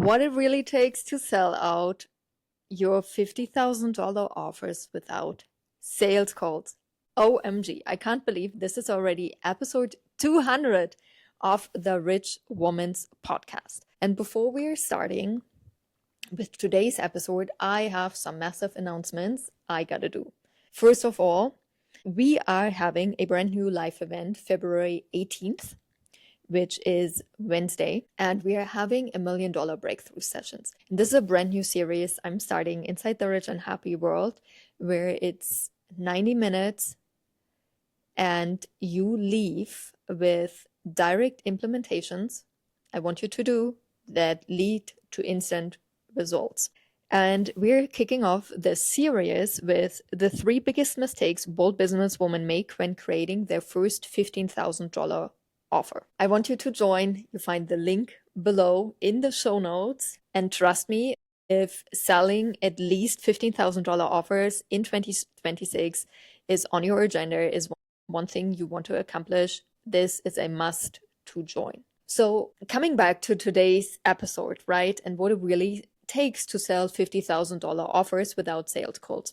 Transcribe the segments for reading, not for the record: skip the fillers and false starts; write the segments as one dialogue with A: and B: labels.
A: what it really takes to sell out your $50,000 offers without sales calls. OMG, I can't believe this is already episode 200 of the Rich Woman's podcast. And before we are starting with today's episode, I have some massive announcements I gotta do. First of all, we are having a brand new live event February 18th, which is Wednesday, and we are having $1 million breakthrough sessions. And this is a brand new series I'm starting inside the Rich and Happy World, where it's 90 minutes and you leave with direct implementations I want you to do that lead to instant results. And we're kicking off this series with the 3 biggest mistakes bold businesswomen make when creating their first $15,000 offer. I want you to join. You find the link below in the show notes. And trust me, if selling at least $15,000 offers in 2026 is on your agenda, is one thing you want to accomplish, this is a must to join. So coming back to today's episode, right? And what it really takes to sell $50,000 offers without sales calls.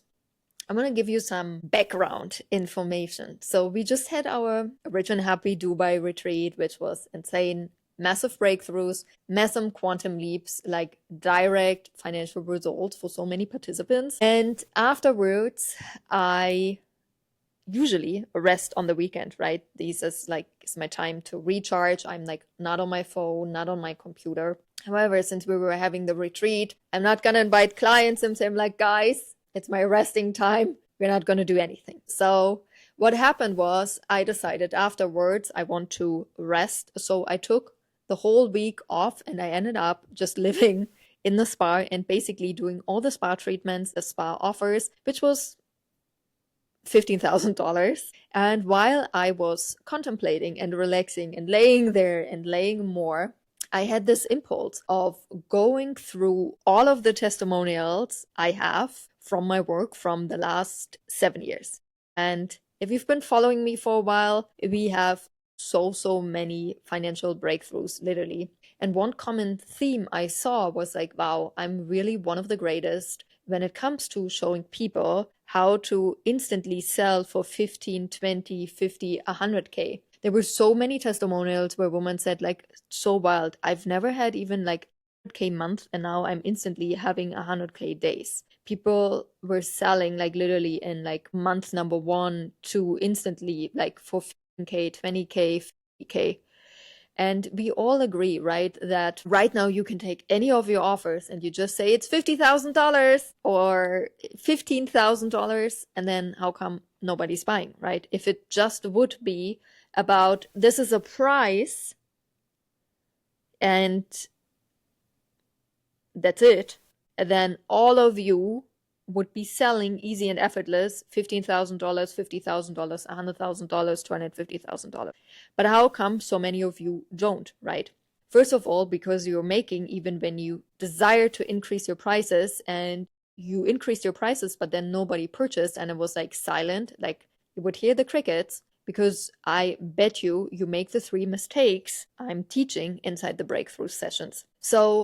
A: I'm going to give you some background information. So we just had our Rich and Happy Dubai retreat, which was insane. Massive breakthroughs, massive quantum leaps, like direct financial results for so many participants. And afterwards, I usually rest on the weekend, right? This is my time to recharge. I'm like not on my phone, not on my computer. However, since we were having the retreat, I'm not going to invite clients and say, I'm like, guys, it's my resting time. We're not going to do anything. So what happened was I decided afterwards I want to rest. So I took the whole week off and I ended up just living in the spa and basically doing all the spa treatments, the spa offers, which was $15,000. And while I was contemplating and relaxing and laying there and laying more, I had this impulse of going through all of the testimonials I have from my work from the last 7 years. And if you've been following me for a while, we have so many financial breakthroughs, literally. And one common theme I saw was like, wow, I'm really one of the greatest when it comes to showing people how to instantly sell for 15, 20, 50, 100K. There were so many testimonials where women said like, so wild. I've never had even like 100K month and now I'm instantly having 100K days. People were selling like literally in like month number 1 to instantly like for 15K, 20K, 50K. And we all agree, right, that right now you can take any of your offers and you just say it's $50,000 or $15,000. And then how come nobody's buying, right? If it just would be about this is a price and that's it, then all of you would be selling easy and effortless $15,000, $50,000, $100,000, $250,000. But how come so many of you don't, right? First of all, because you're making, even when you desire to increase your prices and you increased your prices, but then nobody purchased and it was like silent, like you would hear the crickets, because I bet you make the 3 mistakes I'm teaching inside the breakthrough sessions. So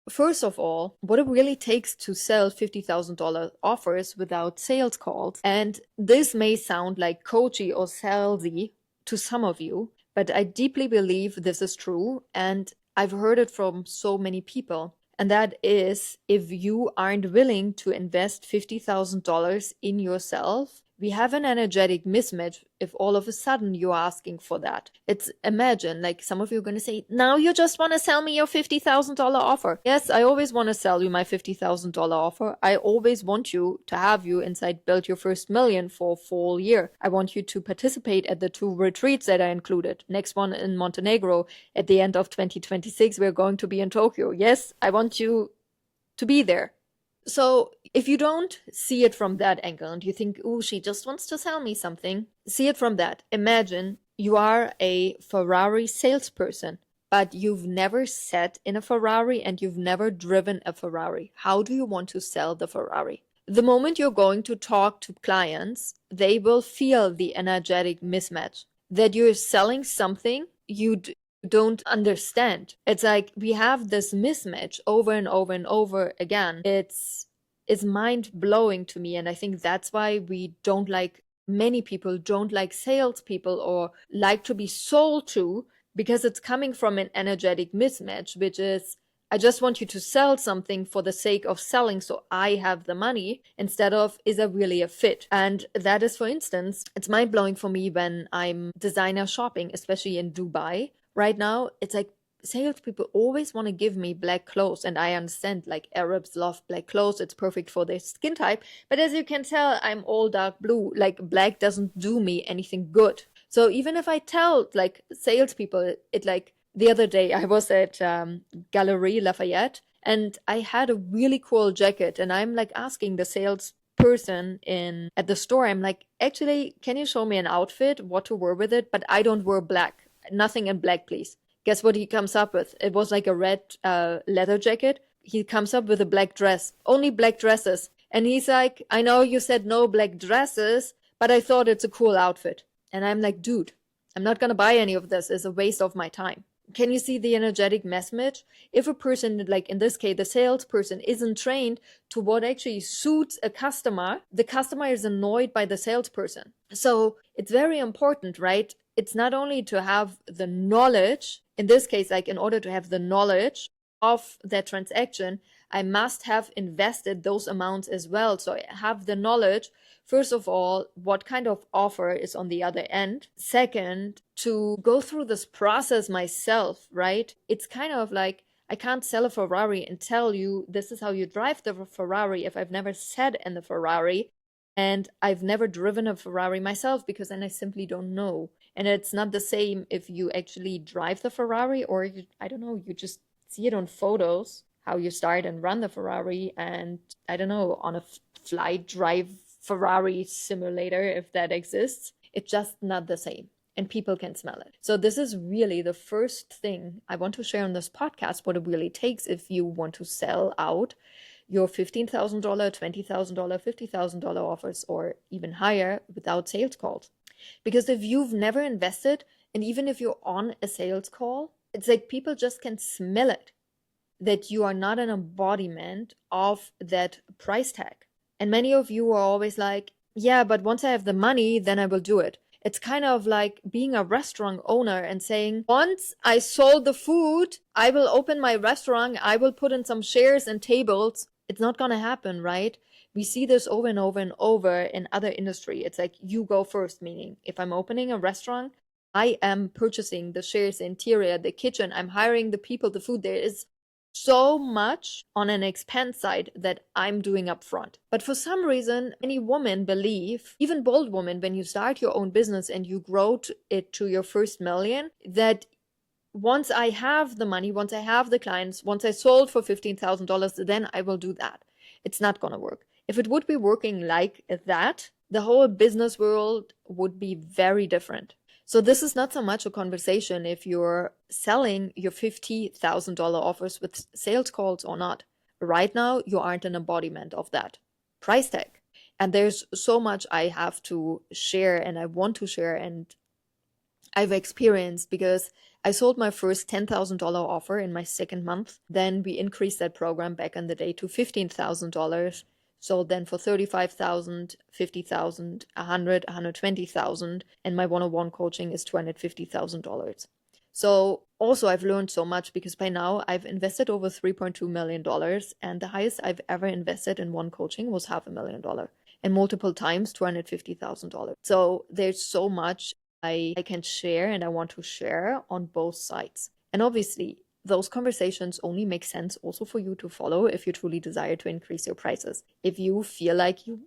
A: first of all, what it really takes to sell $50,000 offers without sales calls. And this may sound like coachy or salesy to some of you, but I deeply believe this is true. And I've heard it from so many people. And that is, if you aren't willing to invest $50,000 in yourself, we have an energetic mismatch if all of a sudden you're asking for that. It's imagine like some of you are going to say, now you just want to sell me your $50,000 offer. Yes, I always want to sell you my $50,000 offer. I always want you to have you inside Build Your First Million for a full year. I want you to participate at the 2 retreats that I included. Next one in Montenegro at the end of 2026. We're going to be in Tokyo. Yes, I want you to be there. So if you don't see it from that angle and you think, oh, she just wants to sell me something, see it from that. Imagine you are a Ferrari salesperson, but you've never sat in a Ferrari and you've never driven a Ferrari. How do you want to sell the Ferrari? The moment you're going to talk to clients, they will feel the energetic mismatch that you're selling something you don't understand. It's like we have this mismatch over and over and over again. It's mind blowing to me. And I think that's why many people don't like salespeople or like to be sold to, because it's coming from an energetic mismatch, which is, I just want you to sell something for the sake of selling so I have the money, instead of, is there really a fit? And that is, for instance, it's mind blowing for me when I'm designer shopping, especially in Dubai. Right now, it's like salespeople always want to give me black clothes, and I understand, like, Arabs love black clothes, it's perfect for their skin type, but as you can tell, I'm all dark blue. Like, black doesn't do me anything good. So even if I tell, like, salespeople, it, like, the other day I was at Galerie Lafayette, and I had a really cool jacket, and I'm like asking the sales person in at the store, I'm like, actually, can you show me an outfit, what to wear with it? But I don't wear black. Nothing in black, please. Guess what he comes up with? It was like a red leather jacket. He comes up with a black dress. Only black dresses. And he's like, I know you said no black dresses, but I thought it's a cool outfit. And I'm like, dude, I'm not going to buy any of this. It's a waste of my time. Can you see the energetic mismatch? If a person, like in this case, the salesperson isn't trained to what actually suits a customer, the customer is annoyed by the salesperson. So it's very important, right? It's not only to have the knowledge, in this case, like in order to have the knowledge of that transaction, I must have invested those amounts as well. So I have the knowledge, first of all, what kind of offer is on the other end. Second, to go through this process myself, right? It's kind of like, I can't sell a Ferrari and tell you this is how you drive the Ferrari if I've never sat in the Ferrari and I've never driven a Ferrari myself, because then I simply don't know. And it's not the same if you actually drive the Ferrari, or I don't know, you just see it on photos, how you start and run the Ferrari, and I don't know, on a flight drive Ferrari simulator, if that exists. It's just not the same, and people can smell it. So this is really the first thing I want to share on this podcast, what it really takes if you want to sell out your $15,000, $20,000, $50,000 offers, or even higher without sales calls. Because if you've never invested, and even if you're on a sales call, it's like people just can smell it, that you are not an embodiment of that price tag. And many of you are always like, yeah, but once I have the money, then I will do it. It's kind of like being a restaurant owner and saying, once I sold the food, I will open my restaurant, I will put in some chairs and tables. It's not going to happen, right? We see this over and over and over in other industry. It's like, you go first, meaning if I'm opening a restaurant, I am purchasing the chairs, the interior, the kitchen, I'm hiring the people, the food. There is so much on an expense side that I'm doing up front. But for some reason, many women believe, even bold women, when you start your own business and you grow it to your first million, that once I have the money, once I have the clients, once I sold for $15,000, then I will do that. It's not going to work. If it would be working like that, the whole business world would be very different. So this is not so much a conversation if you're selling your $50,000 offers with sales calls or not. Right now, you aren't an embodiment of that price tag. And there's so much I have to share and I want to share and I've experienced, because I sold my first $10,000 offer in my second month. Then we increased that program back in the day to $15,000. So then for 35,000, 50,000, 100, 120,000, and my one-on-one coaching is $250,000. So also I've learned so much, because by now I've invested over $3.2 million, and the highest I've ever invested in one coaching was $500,000, and multiple times $250,000. So there's so much I can share and I want to share on both sides. And obviously, those conversations only make sense also for you to follow if you truly desire to increase your prices. If you feel like you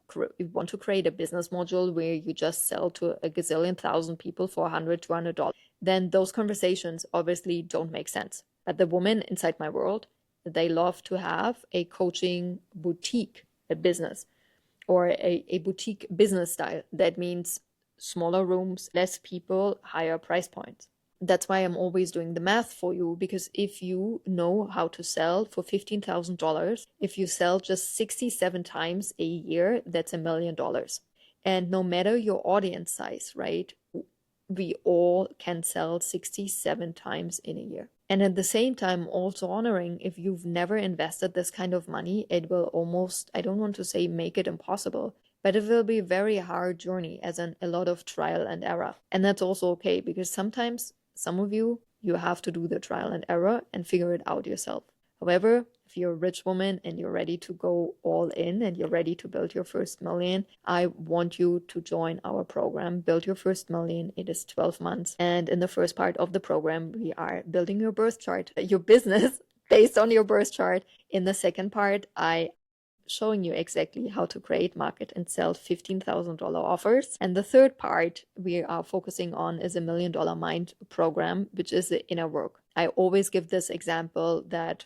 A: want to create a business module where you just sell to a gazillion thousand people for $100, $200, then those conversations obviously don't make sense. But the women inside my world, they love to have a coaching boutique, a business, or a boutique business style. That means smaller rooms, less people, higher price points. That's why I'm always doing the math for you, because if you know how to sell for $15,000, if you sell just 67 times a year, that's $1 million. And no matter your audience size, right? we all can sell 67 times in a year. And at the same time, also honoring if you've never invested this kind of money, it will almost, I don't want to say make it impossible, but it will be a very hard journey, as in a lot of trial and error. And that's also okay, because sometimes some of you have to do the trial and error and figure it out yourself. However, if you're a rich woman and you're ready to go all in and you're ready to build your first million, I want you to join our program, Build Your First Million. It is 12 months. And in the first part of the program, we are building your birth chart, your business based on your birth chart. In the second part, I showing you exactly how to create, market, and sell $15,000 offers. And the third part we are focusing on is a $1 Million Mind program, which is the inner work. I always give this example that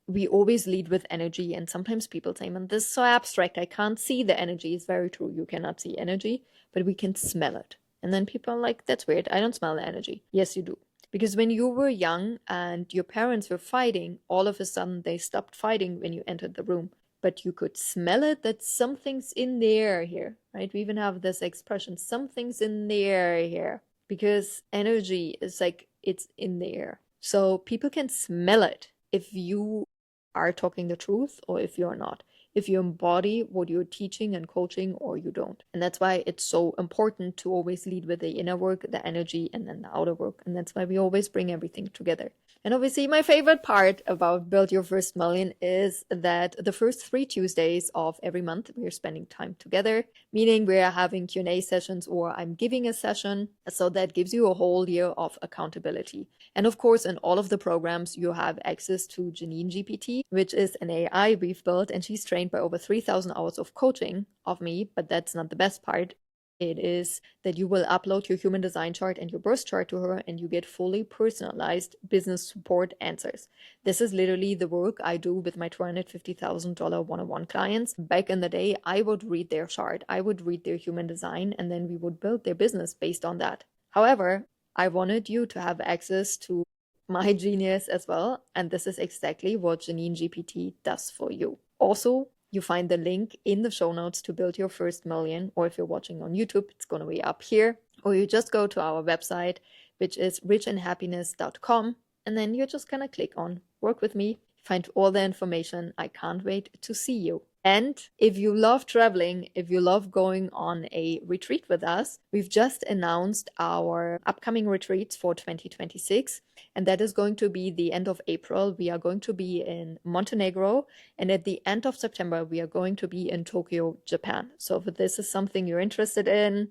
A: we always lead with energy, and sometimes people say, man, this is so abstract, I can't see the energy. It's very true, you cannot see energy, but we can smell it. And then people are like, that's weird, I don't smell the energy. Yes, you do. Because when you were young and your parents were fighting, all of a sudden they stopped fighting when you entered the room. But you could smell it, that something's in the air here, right? We even have this expression, something's in the air here. Because energy is like, it's in the air. So people can smell it if you are talking the truth or if you're not. If you embody what you're teaching and coaching or you don't. And that's why it's so important to always lead with the inner work, the energy, and then the outer work. And that's why we always bring everything together. And obviously my favorite part about Build Your First Million is that the first 3 Tuesdays of every month, we're spending time together, meaning we're having Q&A sessions or I'm giving a session. So that gives you a whole year of accountability. And of course, in all of the programs, you have access to Jeanine GPT, which is an AI we've built, and she's trained by over 3,000 hours of coaching of me, but that's not the best part. It is that you will upload your human design chart and your birth chart to her and you get fully personalized business support answers. This is literally the work I do with my $250,000 one-on-one clients. Back in the day, I would read their chart, I would read their human design, and then we would build their business based on that. However, I wanted you to have access to my genius as well, and this is exactly what Jeanine GPT does for you. Also, you find the link in the show notes to Build Your First Million, or if you're watching on YouTube, it's going to be up here. Or you just go to our website, which is richandhappiness.com, and then you're just going to click on Work with Me, find all the information. I can't wait to see you. And if you love traveling, if you love going on a retreat with us, we've just announced our upcoming retreats for 2026. And that is going to be the end of April. We are going to be in Montenegro. And at the end of September, we are going to be in Tokyo, Japan. So if this is something you're interested in,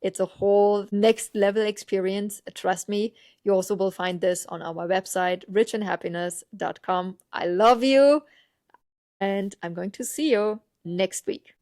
A: it's a whole next level experience. Trust me. You also will find this on our website, richandhappiness.com. I love you. And I'm going to see you next week.